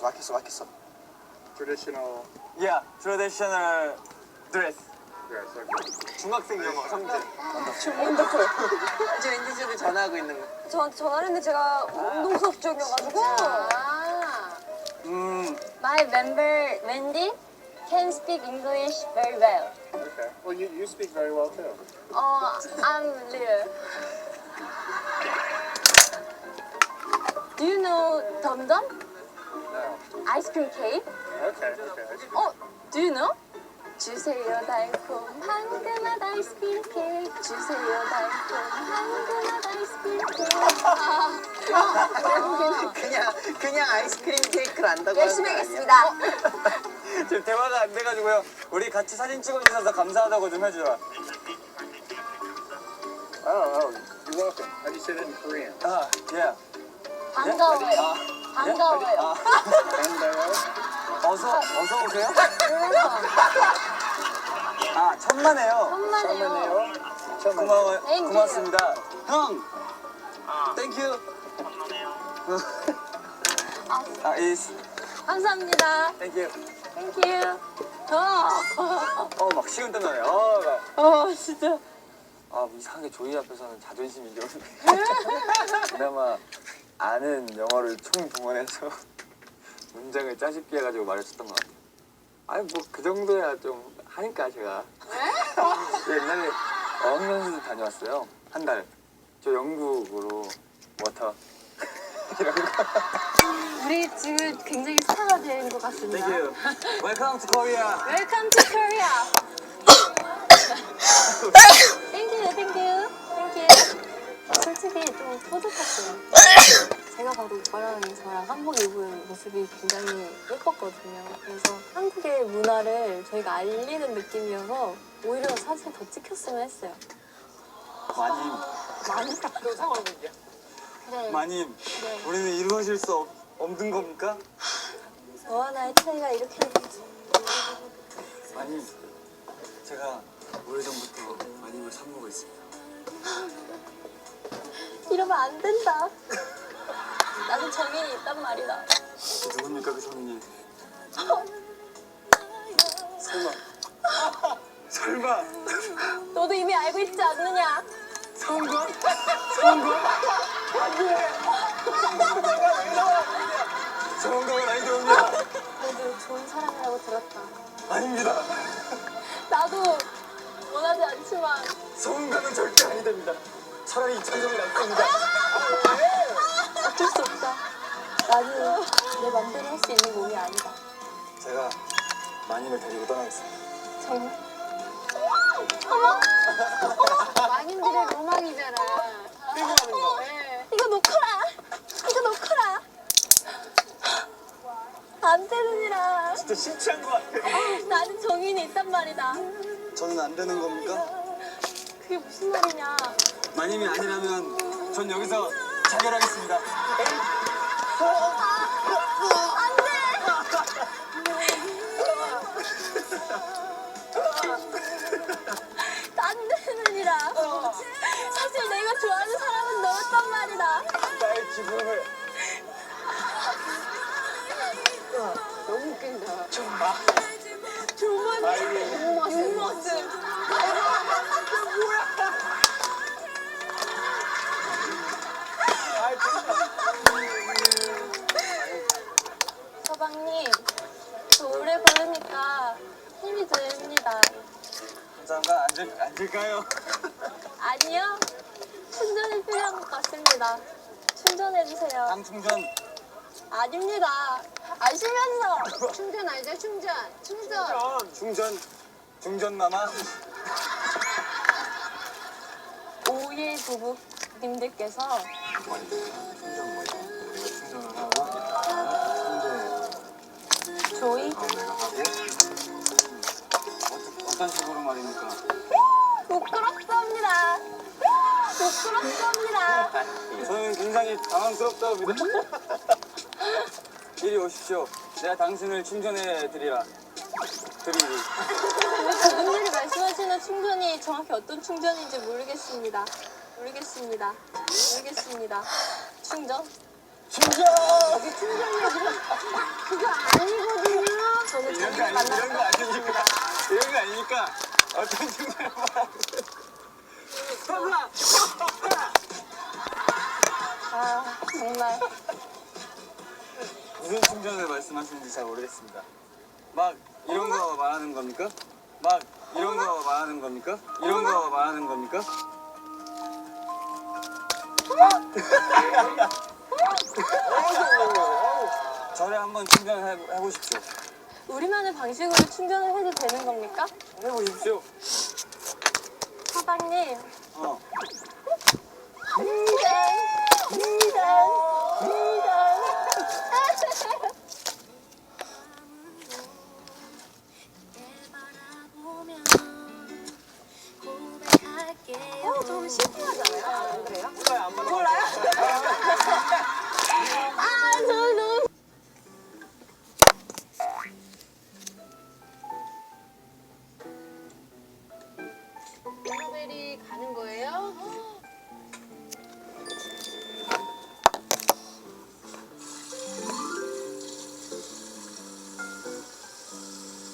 막혔어. Traditional. Yeah, traditional dress. Yes, okay. 중학생 영어 성재. 원더풀. 저 인디즈한테 전화하고 있는 거. 저한테 전화를 했는데 제가 운동 수업 중이어가지고. My member Wendy can speak English very well. Okay. Well, you speak very well too. I'm little. Do you know Dum Dum? No. Ice cream cake? Okay. Do you know? 주세요 달콤 황금맛 아이스크림 케이크 주세요 달콤 황금맛 아이스크림 케이크 그냥 아이스크림 케이크를 안다고 열심히 하는 거 하겠습니다. 지금 대화가 안 돼가지고요. 우리 같이 사진 찍어주셔서 감사하다고 좀 해주라. Oh, you're welcome. How do you say that in Korean? 아, yeah. 반가워요. 반가워요. Bandayo. 어서 오세요. 아, 천만에요. 천만에요. 고마워요. Thank you. 고맙습니다. 형. 땡큐. 아, is. 감사합니다. 땡큐. 땡큐. 막 식은땀 나네. 진짜. 이상하게 조이 앞에서는 자존심이 이러는데. 그나마 아는 영어를 총동원해서 문장을 짜집기 해가지고 말해줬던 것 같아요. 아니 뭐 그 정도야 좀 하니까 제가. 옛날에 어학연수 다녀왔어요. 한 달. 저 영국으로 워터 이런 거. 우리 지금 굉장히 스타가 된 것 같습니다. Thank you. Welcome to Korea. Welcome to Korea. Thank you, thank you, thank you. 솔직히 좀 뿌듯했어요. 제가 봐도 오빠랑 저랑 한복 입은 모습이 굉장히 예뻤거든요. 그래서 한국의 문화를 저희가 알리는 느낌이어서 오히려 사진 더 찍혔으면 했어요. 마님, 많이 또 상황이야. 그래. 마님, 네. 우리는 이루어질 수 없는 겁니까? 너와 나의 차이가 이렇게 되지. 마님, 제가 오래전부터 마님을 사모하고 있습니다. 이러면 안 된다. 나는 정인이 있단 말이다. 누굽니까 그 성인이? 설마 너도 이미 알고 있지 않느냐? 성공? 성공은 아닌데 옵니다. 너도 좋은 사람이라고 들었다. 아닙니다. 나도 원하지 않지만 성공은 절대 아니 됩니다. 차라리 이창정이 낫습니다. 어쩔 수 없다. 나는 내 맘대로 할 수 있는 몸이 아니다. 제가 마님을 데리고 떠나겠습니다. 정말? 마님들의 로망이잖아. 이거 놓거라. 이거 놓거라. 안 되느니라. 진짜 심취한 것 같아요. 나는 정인이 있단 말이다. 저는 안 되는 겁니까? 그게 무슨 말이냐? 마님이 아니라면 전 여기서 자결하겠습니다. 안 되느니라. 사실 내가 좋아하는 사람은 너였단 말이다. 나의 기분을 너무 웃긴다. 뒷모습. 서방님, 저 오래 걸으니까 힘이 듭니다. 감사합니다. 앉을까요? 아니요, 충전이 필요한 것 같습니다. 충전해주세요. 당 충전. 아닙니다. 아시면서. 충전 알죠? 충전. 충전 마마. 오일 부부님들께서 충전 뭐예요? 내가 충전을 하고 조이 내가 하고 어떤 식으로 말입니까? 부끄럽습니다. 부끄럽습니다. 저는 굉장히 당황스럽다고 믿습니다. 이리 오십시오. 내가 당신을 충전해 드리리. 그분들이 말씀하시는 충전이 정확히 어떤 충전인지 모르겠습니다. 충전? 충전! 여기 충전이야. 말합니까? 어떤 충전을 말합니까? 아 정말 무슨 충전을 말씀하시는지 잘 모르겠습니다. 막 이런 거 말하는 겁니까? 막 이런 거 말하는 겁니까? 이런 거 말하는 겁니까? 저를 한번 충전을 해보십시오. 우리만의 방식으로 충전을 해도 되는 겁니까? 해보십시오. 사장님 어. 좀 심플하잖아요. 안 그래요? 블루베리 가는